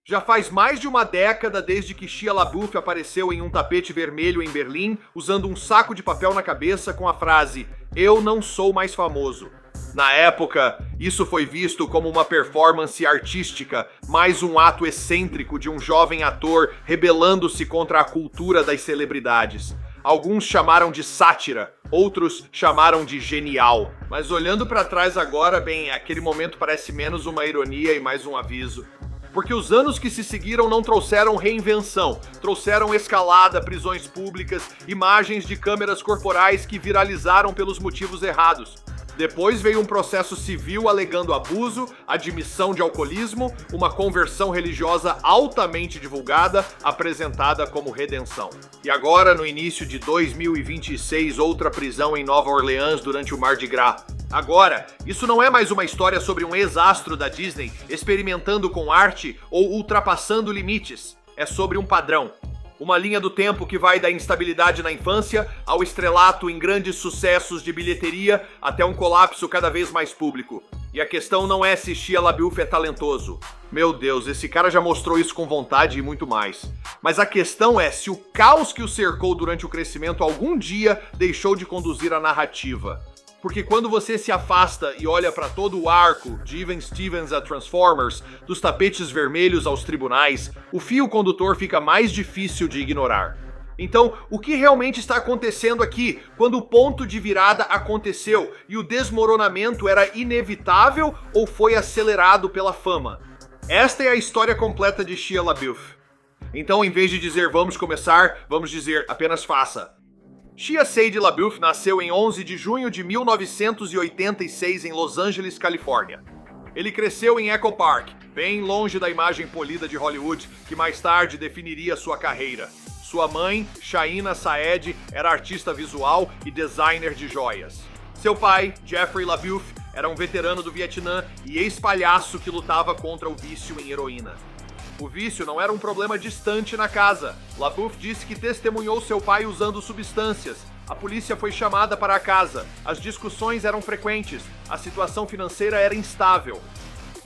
Já faz mais de uma década desde que Shia LaBeouf apareceu em um tapete vermelho em Berlim, usando um saco de papel na cabeça com a frase "Eu não sou mais famoso". Na época, isso foi visto como uma performance artística, mais um ato excêntrico de um jovem ator rebelando-se contra a cultura das celebridades. Alguns chamaram de sátira, outros chamaram de genial. Mas olhando para trás agora, bem, aquele momento parece menos uma ironia e mais um aviso. Porque os anos que se seguiram não trouxeram reinvenção, trouxeram escalada, prisões públicas, imagens de câmeras corporais que viralizaram pelos motivos errados. Depois veio um processo civil alegando abuso, admissão de alcoolismo, uma conversão religiosa altamente divulgada, apresentada como redenção. E agora, no início de 2026, outra prisão em Nova Orleans durante o Mardi Gras. Agora, isso não é mais uma história sobre um ex-astro da Disney experimentando com arte ou ultrapassando limites. É sobre um padrão. Uma linha do tempo que vai da instabilidade na infância ao estrelato em grandes sucessos de bilheteria até um colapso cada vez mais público. E a questão não é se Shia LaBeouf é talentoso. Meu Deus, esse cara já mostrou isso com vontade e muito mais. Mas a questão é se o caos que o cercou durante o crescimento algum dia deixou de conduzir a narrativa. Porque quando você se afasta e olha para todo o arco de Even Stevens a Transformers, dos tapetes vermelhos aos tribunais, o fio condutor fica mais difícil de ignorar. Então, o que realmente está acontecendo aqui, quando o ponto de virada aconteceu e o desmoronamento era inevitável ou foi acelerado pela fama? Esta é a história completa de Shia LaBeouf. Então, em vez de dizer vamos começar, vamos dizer apenas faça. Shia Sadie LaBeouf nasceu em 11 de junho de 1986 em Los Angeles, Califórnia. Ele cresceu em Echo Park, bem longe da imagem polida de Hollywood que mais tarde definiria sua carreira. Sua mãe, Shaina Saed, era artista visual e designer de joias. Seu pai, Jeffrey LaBeouf, era um veterano do Vietnã e ex-palhaço que lutava contra o vício em heroína. O vício não era um problema distante na casa. LaBeouf disse que testemunhou seu pai usando substâncias. A polícia foi chamada para a casa. As discussões eram frequentes. A situação financeira era instável.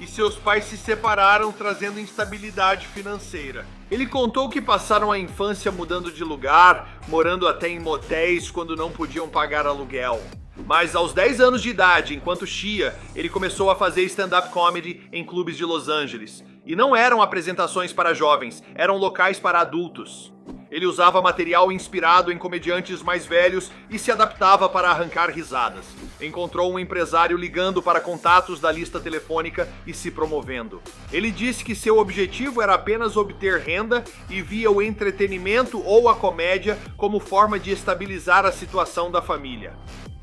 E seus pais se separaram, trazendo instabilidade financeira. Ele contou que passaram a infância mudando de lugar, morando até em motéis quando não podiam pagar aluguel. Mas aos 10 anos de idade, enquanto Shia, ele começou a fazer stand-up comedy em clubes de Los Angeles. E não eram apresentações para jovens, eram locais para adultos. Ele usava material inspirado em comediantes mais velhos e se adaptava para arrancar risadas. Encontrou um empresário ligando para contatos da lista telefônica e se promovendo. Ele disse que seu objetivo era apenas obter renda e via o entretenimento ou a comédia como forma de estabilizar a situação da família.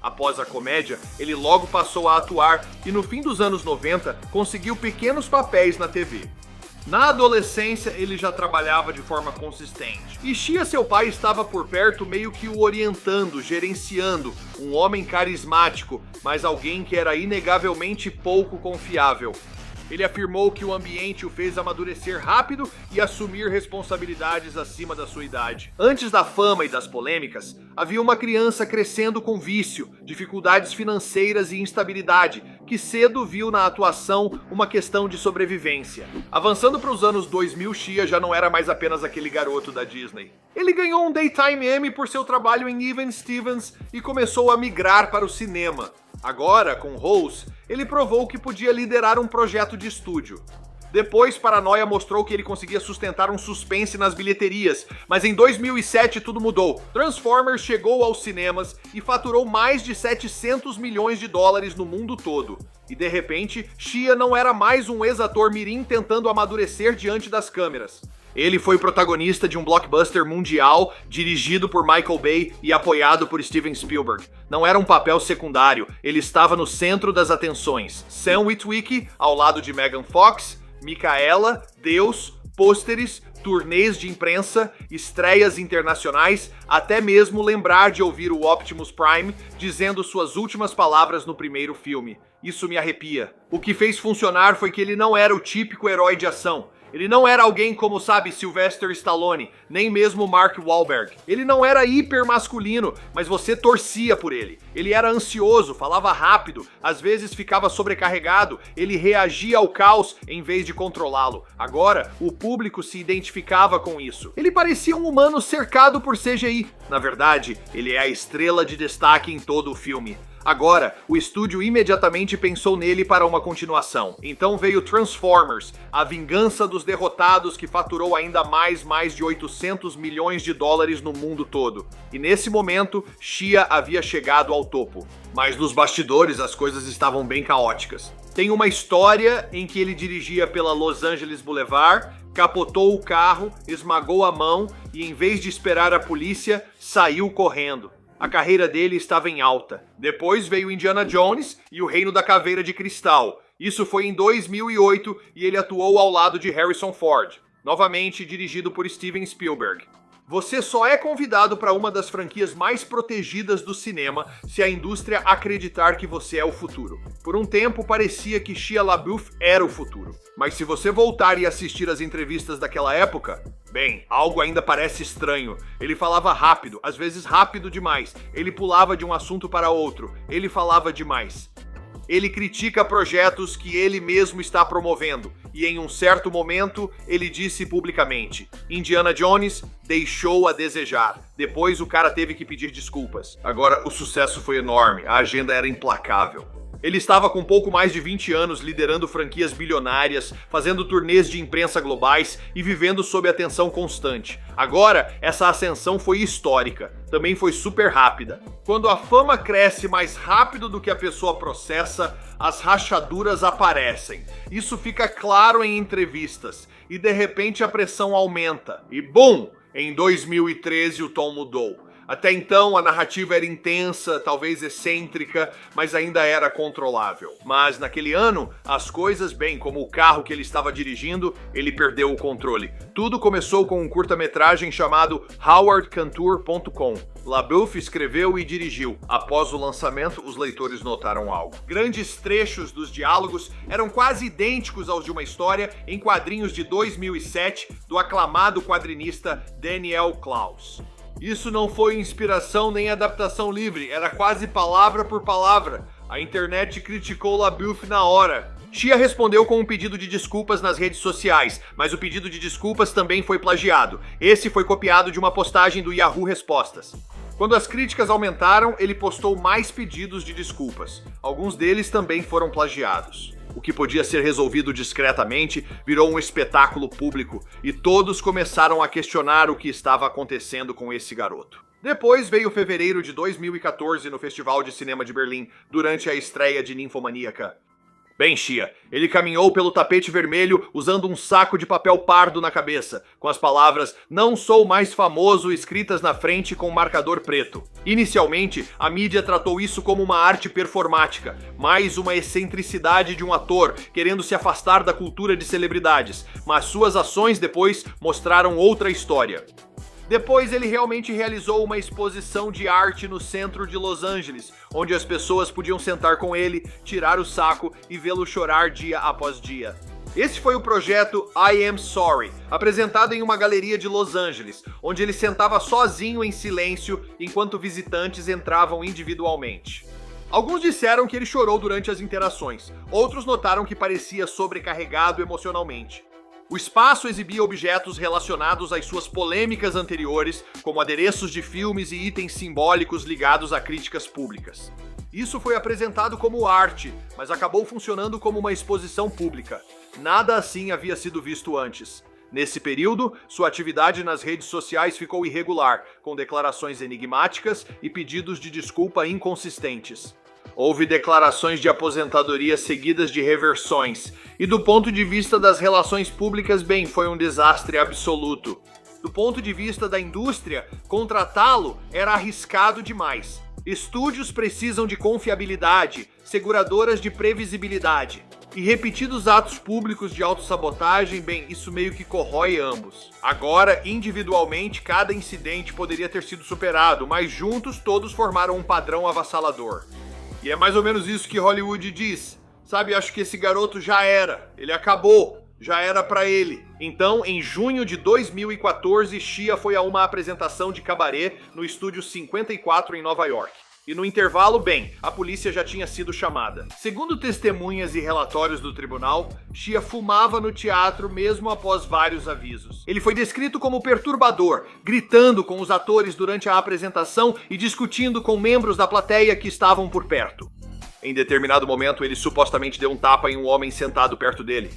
Após a comédia, ele logo passou a atuar e no fim dos anos 90 conseguiu pequenos papéis na TV. Na adolescência, ele já trabalhava de forma consistente. E Shia, seu pai, estava por perto meio que o orientando, gerenciando, um homem carismático, mas alguém que era inegavelmente pouco confiável. Ele afirmou que o ambiente o fez amadurecer rápido e assumir responsabilidades acima da sua idade. Antes da fama e das polêmicas, havia uma criança crescendo com vício, dificuldades financeiras e instabilidade, que cedo viu na atuação uma questão de sobrevivência. Avançando para os anos 2000, Shia já não era mais apenas aquele garoto da Disney. Ele ganhou um Daytime Emmy por seu trabalho em Even Stevens e começou a migrar para o cinema. Agora, com Rose, ele provou que podia liderar um projeto de estúdio. Depois, Paranoia mostrou que ele conseguia sustentar um suspense nas bilheterias, mas em 2007 tudo mudou. Transformers chegou aos cinemas e faturou mais de 700 milhões de dólares no mundo todo. E de repente, Shia não era mais um ex-ator mirim tentando amadurecer diante das câmeras. Ele foi protagonista de um blockbuster mundial dirigido por Michael Bay e apoiado por Steven Spielberg. Não era um papel secundário, ele estava no centro das atenções. Sam Witwicky, ao lado de Megan Fox, Micaela, Deus, pôsteres, turnês de imprensa, estreias internacionais, até mesmo lembrar de ouvir o Optimus Prime dizendo suas últimas palavras no primeiro filme. Isso me arrepia. O que fez funcionar foi que ele não era o típico herói de ação. Ele não era alguém como, sabe, Sylvester Stallone, nem mesmo Mark Wahlberg. Ele não era hiper masculino, mas você torcia por ele. Ele era ansioso, falava rápido, às vezes ficava sobrecarregado, ele reagia ao caos em vez de controlá-lo. Agora, o público se identificava com isso. Ele parecia um humano cercado por CGI. Na verdade, ele é a estrela de destaque em todo o filme. Agora, o estúdio imediatamente pensou nele para uma continuação. Então veio Transformers, a vingança dos derrotados, que faturou ainda mais de 800 milhões de dólares no mundo todo. E nesse momento, Shia havia chegado ao topo. Mas nos bastidores as coisas estavam bem caóticas. Tem uma história em que ele dirigia pela Los Angeles Boulevard, capotou o carro, esmagou a mão e, em vez de esperar a polícia, saiu correndo. A carreira dele estava em alta. Depois veio Indiana Jones e o Reino da Caveira de Cristal. Isso foi em 2008 e ele atuou ao lado de Harrison Ford, novamente dirigido por Steven Spielberg. Você só é convidado para uma das franquias mais protegidas do cinema se a indústria acreditar que você é o futuro. Por um tempo parecia que Shia LaBeouf era o futuro. Mas se você voltar e assistir as entrevistas daquela época, bem, algo ainda parece estranho. Ele falava rápido, às vezes rápido demais. Ele pulava de um assunto para outro. Ele falava demais. Ele critica projetos que ele mesmo está promovendo, e em um certo momento ele disse publicamente: Indiana Jones deixou a desejar. Depois o cara teve que pedir desculpas. Agora o sucesso foi enorme, a agenda era implacável. Ele estava com pouco mais de 20 anos liderando franquias bilionárias, fazendo turnês de imprensa globais e vivendo sob atenção constante. Agora, essa ascensão foi histórica, também foi super rápida. Quando a fama cresce mais rápido do que a pessoa processa, as rachaduras aparecem. Isso fica claro em entrevistas, e de repente a pressão aumenta. E bum! Em 2013 o tom mudou. Até então a narrativa era intensa, talvez excêntrica, mas ainda era controlável. Mas naquele ano, as coisas, bem, como o carro que ele estava dirigindo, ele perdeu o controle. Tudo começou com um curta-metragem chamado HowardCantor.com. LaBeouf escreveu e dirigiu. Após o lançamento, os leitores notaram algo. Grandes trechos dos diálogos eram quase idênticos aos de uma história em quadrinhos de 2007 do aclamado quadrinista Daniel Clowes. Isso não foi inspiração nem adaptação livre, era quase palavra por palavra. A internet criticou LaBeouf na hora. Shia respondeu com um pedido de desculpas nas redes sociais, mas o pedido de desculpas também foi plagiado. Esse foi copiado de uma postagem do Yahoo Respostas. Quando as críticas aumentaram, ele postou mais pedidos de desculpas. Alguns deles também foram plagiados. O que podia ser resolvido discretamente virou um espetáculo público e todos começaram a questionar o que estava acontecendo com esse garoto. Depois veio fevereiro de 2014 no Festival de Cinema de Berlim, durante a estreia de Ninfomaníaca. Bem, Shia, ele caminhou pelo tapete vermelho usando um saco de papel pardo na cabeça, com as palavras "Não sou mais famoso" escritas na frente com um marcador preto. Inicialmente, a mídia tratou isso como uma arte performática, mais uma excentricidade de um ator querendo se afastar da cultura de celebridades, mas suas ações depois mostraram outra história. Depois ele realmente realizou uma exposição de arte no centro de Los Angeles, onde as pessoas podiam sentar com ele, tirar o saco e vê-lo chorar dia após dia. Esse foi o projeto I Am Sorry, apresentado em uma galeria de Los Angeles, onde ele sentava sozinho em silêncio enquanto visitantes entravam individualmente. Alguns disseram que ele chorou durante as interações, outros notaram que parecia sobrecarregado emocionalmente. O espaço exibia objetos relacionados às suas polêmicas anteriores, como adereços de filmes e itens simbólicos ligados a críticas públicas. Isso foi apresentado como arte, mas acabou funcionando como uma exposição pública. Nada assim havia sido visto antes. Nesse período, sua atividade nas redes sociais ficou irregular, com declarações enigmáticas e pedidos de desculpa inconsistentes. Houve declarações de aposentadoria seguidas de reversões, e do ponto de vista das relações públicas, bem, foi um desastre absoluto. Do ponto de vista da indústria, contratá-lo era arriscado demais. Estúdios precisam de confiabilidade, seguradoras de previsibilidade. E repetidos atos públicos de autossabotagem, bem, isso meio que corrói ambos. Agora, individualmente, cada incidente poderia ter sido superado, mas juntos todos formaram um padrão avassalador. E é mais ou menos isso que Hollywood diz. Sabe, acho que esse garoto já era. Ele acabou. Já era pra ele. Então, em junho de 2014, Shia foi a uma apresentação de cabaré no Estúdio 54 em Nova York. E no intervalo, a polícia já tinha sido chamada. Segundo testemunhas e relatórios do tribunal, Shia fumava no teatro mesmo após vários avisos. Ele foi descrito como perturbador, gritando com os atores durante a apresentação e discutindo com membros da plateia que estavam por perto. Em determinado momento, ele supostamente deu um tapa em um homem sentado perto dele.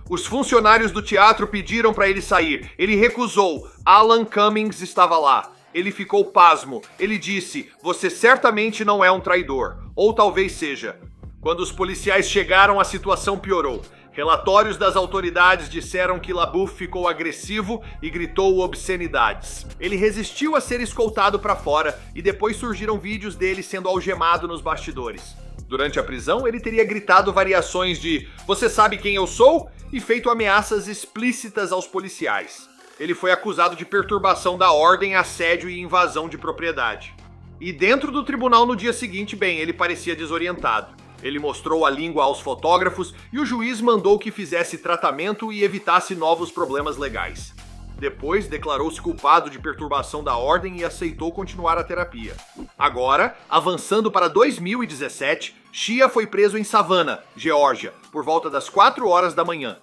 Os funcionários do teatro pediram para ele sair. Ele recusou. Alan Cummings estava lá. Ele ficou pasmo. Ele disse: "Você certamente não é um traidor. Ou talvez seja." Quando os policiais chegaram, a situação piorou. Relatórios das autoridades disseram que LaBeouf ficou agressivo e gritou obscenidades. Ele resistiu a ser escoltado para fora e depois surgiram vídeos dele sendo algemado nos bastidores. Durante a prisão, ele teria gritado variações de "Você sabe quem eu sou?" e feito ameaças explícitas aos policiais. Ele foi acusado de perturbação da ordem, assédio e invasão de propriedade. E dentro do tribunal no dia seguinte, ele parecia desorientado. Ele mostrou a língua aos fotógrafos e o juiz mandou que fizesse tratamento e evitasse novos problemas legais. Depois, declarou-se culpado de perturbação da ordem e aceitou continuar a terapia. Agora, avançando para 2017, Shia foi preso em Savannah, Geórgia, por volta das 4 horas da manhã.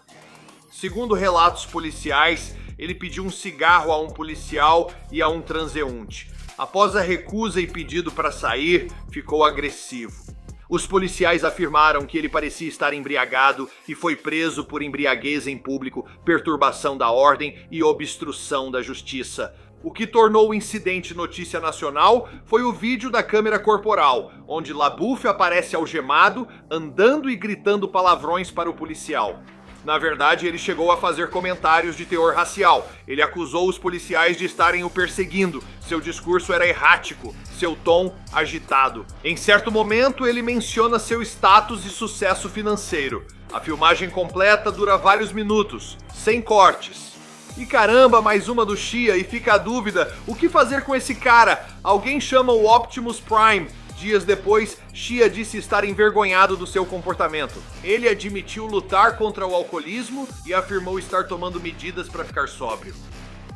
Segundo relatos policiais, ele pediu um cigarro a um policial e a um transeunte. Após a recusa e pedido para sair, ficou agressivo. Os policiais afirmaram que ele parecia estar embriagado e foi preso por embriaguez em público, perturbação da ordem e obstrução da justiça. O que tornou o incidente notícia nacional foi o vídeo da câmera corporal, onde LaBeouf aparece algemado, andando e gritando palavrões para o policial. Na verdade, ele chegou a fazer comentários de teor racial. Ele acusou os policiais de estarem o perseguindo. Seu discurso era errático, seu tom agitado. Em certo momento, ele menciona seu status e sucesso financeiro. A filmagem completa dura vários minutos, sem cortes. E caramba, mais uma do Shia, e fica a dúvida, o que fazer com esse cara? Alguém chama o Optimus Prime. Dias depois, Shia disse estar envergonhado do seu comportamento. Ele admitiu lutar contra o alcoolismo e afirmou estar tomando medidas para ficar sóbrio.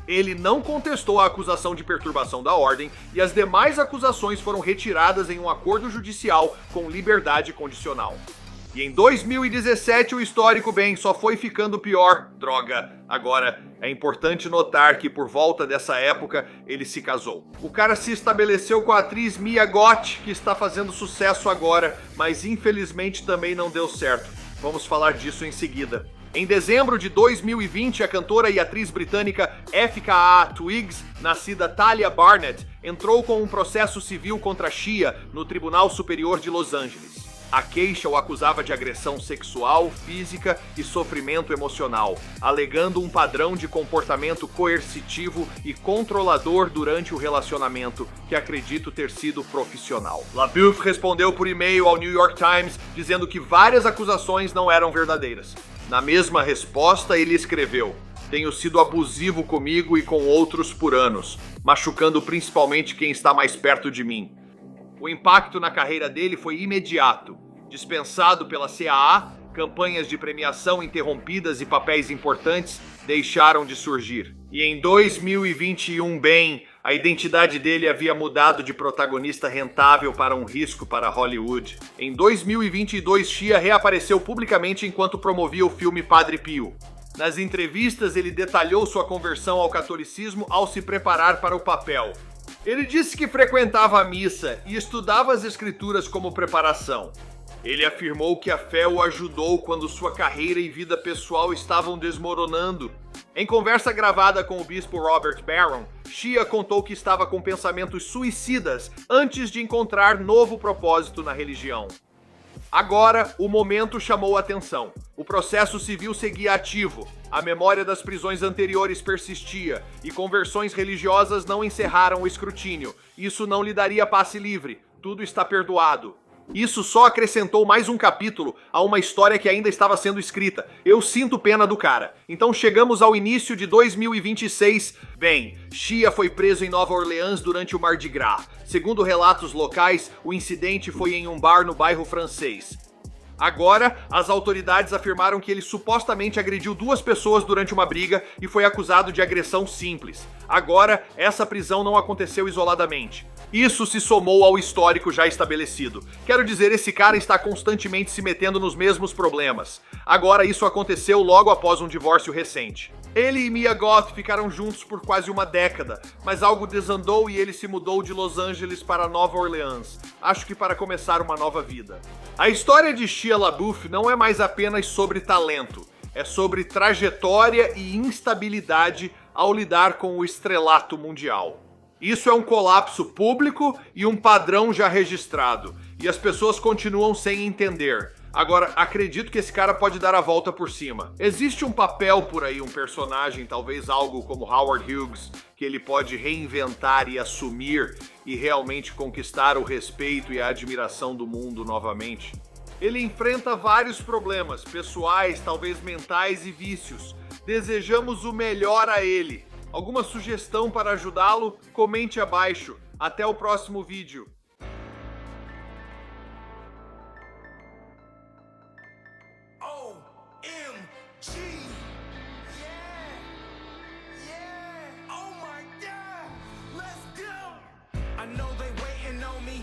Ele não contestou a acusação de perturbação da ordem e as demais acusações foram retiradas em um acordo judicial com liberdade condicional. E em 2017 o histórico só foi ficando pior. Droga. Agora, é importante notar que por volta dessa época ele se casou. O cara se estabeleceu com a atriz Mia Goth, que está fazendo sucesso agora, mas infelizmente também não deu certo. Vamos falar disso em seguida. Em dezembro de 2020, a cantora e atriz britânica FKA Twigs, nascida Talia Barnett, entrou com um processo civil contra Shia no Tribunal Superior de Los Angeles. A queixa o acusava de agressão sexual, física e sofrimento emocional, alegando um padrão de comportamento coercitivo e controlador durante o relacionamento, que acredito ter sido profissional. LaBeouf respondeu por e-mail ao New York Times dizendo que várias acusações não eram verdadeiras. Na mesma resposta, ele escreveu: "Tenho sido abusivo comigo e com outros por anos, machucando principalmente quem está mais perto de mim." O impacto na carreira dele foi imediato. Dispensado pela CAA, campanhas de premiação interrompidas e papéis importantes deixaram de surgir. E em 2021, a identidade dele havia mudado de protagonista rentável para um risco para Hollywood. Em 2022, Shia reapareceu publicamente enquanto promovia o filme Padre Pio. Nas entrevistas, ele detalhou sua conversão ao catolicismo ao se preparar para o papel. Ele disse que frequentava a missa e estudava as escrituras como preparação. Ele afirmou que a fé o ajudou quando sua carreira e vida pessoal estavam desmoronando. Em conversa gravada com o bispo Robert Barron, Shia contou que estava com pensamentos suicidas antes de encontrar novo propósito na religião. Agora, o momento chamou a atenção. O processo civil seguia ativo, a memória das prisões anteriores persistia e conversões religiosas não encerraram o escrutínio. Isso não lhe daria passe livre. Tudo está perdoado. Isso só acrescentou mais um capítulo a uma história que ainda estava sendo escrita. Eu sinto pena do cara. Então chegamos ao início de 2026. Shia foi preso em Nova Orleans durante o Mardi Gras. Segundo relatos locais, o incidente foi em um bar no bairro francês. Agora, as autoridades afirmaram que ele supostamente agrediu 2 pessoas durante uma briga e foi acusado de agressão simples. Agora, essa prisão não aconteceu isoladamente. Isso se somou ao histórico já estabelecido. Quero dizer, esse cara está constantemente se metendo nos mesmos problemas. Agora, isso aconteceu logo após um divórcio recente. Ele e Mia Goth ficaram juntos por quase uma década, mas algo desandou e ele se mudou de Los Angeles para Nova Orleans, acho que para começar uma nova vida. A história de Shia LaBeouf não é mais apenas sobre talento, é sobre trajetória e instabilidade ao lidar com o estrelato mundial. Isso é um colapso público e um padrão já registrado, e as pessoas continuam sem entender. Agora, acredito que esse cara pode dar a volta por cima. Existe um papel por aí, um personagem, talvez algo como Howard Hughes, que ele pode reinventar e assumir e realmente conquistar o respeito e a admiração do mundo novamente. Ele enfrenta vários problemas, pessoais, talvez mentais e vícios. Desejamos o melhor a ele. Alguma sugestão para ajudá-lo? Comente abaixo. Até o próximo vídeo. I know they waiting on me.